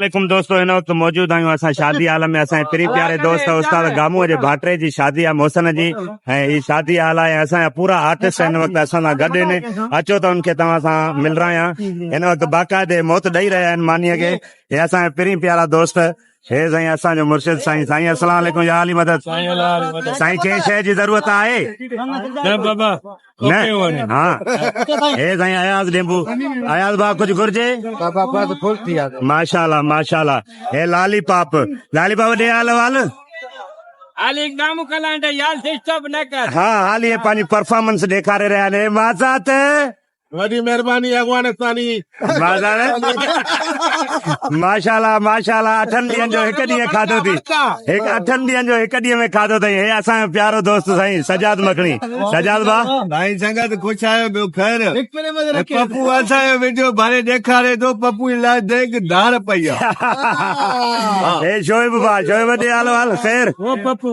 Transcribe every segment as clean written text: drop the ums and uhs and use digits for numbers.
वालेकुम दोस्तों, इन वक्त मौजूद आहियूं असां शादी हाल में। असां प्री प्यारे दोस्त उस्ताद गामू जे भाटरे जी शादी आहे मोहसन जी, ऐं ही शादी हाल आहे। असांजा पूरा आर्टिस्ट हिन वक्त असां सां गॾु आहिनि। अचो त उनखे तव्हां सां मिल रहा आहियां। हिन वक्त बाक़ायदे मौत ॾेई रहिया आहिनि मानीअ खे। हे असांजा प्री प्यारा दोस्त, हे साईं असांजो मुर्शिद साईं। साईं अस्सलाम वालेकुम, या अली मदद। साईं कंहिं शइ जी ज़रूरत आहे न? हाँ, हे साईं अयाज़ डेंबू। अयाज़ भाउ कुछ घुर्जे? माशाल्लाह माशाल्लाह। हे लालीपॉप ॾे हाल वाल। हाँ, हाल ये पानी परफॉर्मेंस ॾेखारे रहिया आहिनि। माज़ात वॾी महिरबानी अॻवानस्तानी। माशाल्लाह माशाल्लाह। 8 ॾींहंनि जो हिकु ॾींहुं खाधो थी। 8 ॾींहंनि जो हिकु ॾींहं में खाधो अथई। हे असांजो प्यारो दोस्त साईं सजाद मखणी। सजाद भाउ साईं संगत ख़ुशि आहियो, ॿियो ख़ैर। पप्पू असांजो वीडियो भारे ॾेखारे थो। पप्पू लाइ देख धार पई आहे। हे शोएब भाउ, शोएब ॾे हाल वाल ख़ैर। ओ पप्पू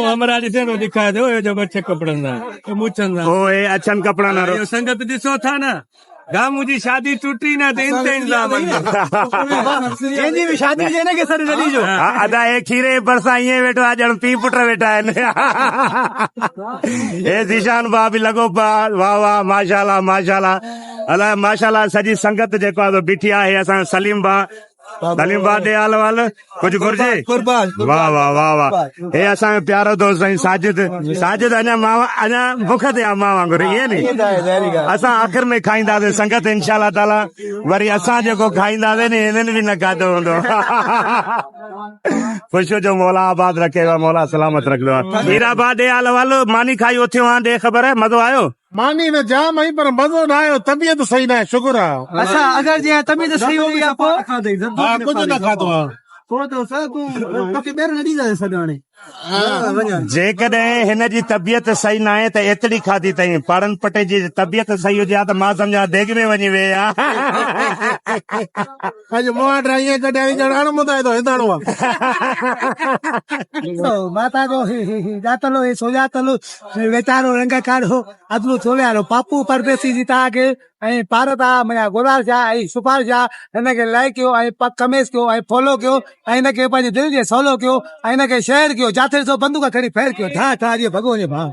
हमारा ॾिसे थो ॾेखारे थो जो अच्छे कपिड़नि सां मुछनि सां। ओ हे अछनि कपिड़नि वारो संगत ॾिसो था न, गामू जी शादी टूटी न त इंतजाम कंहिंजी बि शादी हुजे न के सर जॾी जो अदा हे खीरे भरसां ईअं वेठो आहे ॼण पीउ पुट वेठा आहिनि। हे ज़ीशान भाउ बि लॻो पिया। वाह वाह माशाल्लाह माशाल्लाह। अलाए माशाल्लाह सॼी संगत जेको आहे बीठी आहे। असां सलीम भाउ, सलीम भाउ ॾे हाल वाल कुझु घुर्जे? वाह वाह वाह वाह। हे असांजो प्यारो दोस्त साईं साजिद। साजिद अञा मावा अञा बुख ते आहे मां वांगुरु, ईअं नी? असां आख़िर में खाईंदासीं संगत इंशाल्लाह ताला। वरी असां जेको खाईंदासीं नी हिननि बि न खाधो हूंदो। ख़ुशियो जो मौला आबाद रखेगा, मौला सलामत रखंदो आहे। मीरा भाउ ॾे हाल वाल। मानी खाई उथियो आहे, ॾे ख़बर आहे मज़ो आयो? मानी न जाम आई पर मज़ो न आयो। तबियत सही न आहे, शुक्र आहे। असां अगरि जीअं तबियत सही होगी आहे पोइ हा कुझु न खाधो आहे। जेकॾहिं हिन जी तबियत सही न आहे त एतिरी खाधी अथई। पाड़न पटे जी तबियत सही हुजे हा त मां सम्झा देग में वञी विया। अॼु मूं वटि ईअं कॾहिं ॼण ॿुधाए थो हिताणो आहे। माता जो जातलो सोजातलो वेचारो रंग काढ़ो अदलू सोलियारो पापू परदेसी जी तव्हांखे ऐं भारत आहे मुंहिंजा गुलाल शाह ऐं सुपार शाह हिनखे लाइक कयो ऐं कमेंट कयो ऐं फॉलो कयो ऐं हिनखे पंहिंजे दिलि जे सवलो कयो ऐं हिनखे शेयर कयो। जाते सो बंदूक खणी फेर कयो। ठा ठा जी भॻो जे भाउ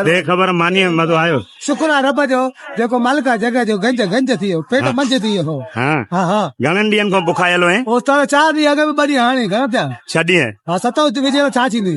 दे ख़बर मानी मज़ो आयो? शुक्र आहे रब जो जेको मालिक आहे जॻह जो गंज गंज थी वियो, पेट मंझि थी वियो। हाँ हा हा। घणनि ॾींहंनि खां बुखायल आहीं? उस 4 ॾींहं अॻु में 2 ॾींहं हाणे घणा थिया? 6 ॾींहं। हा 7 विझे छा थींदी?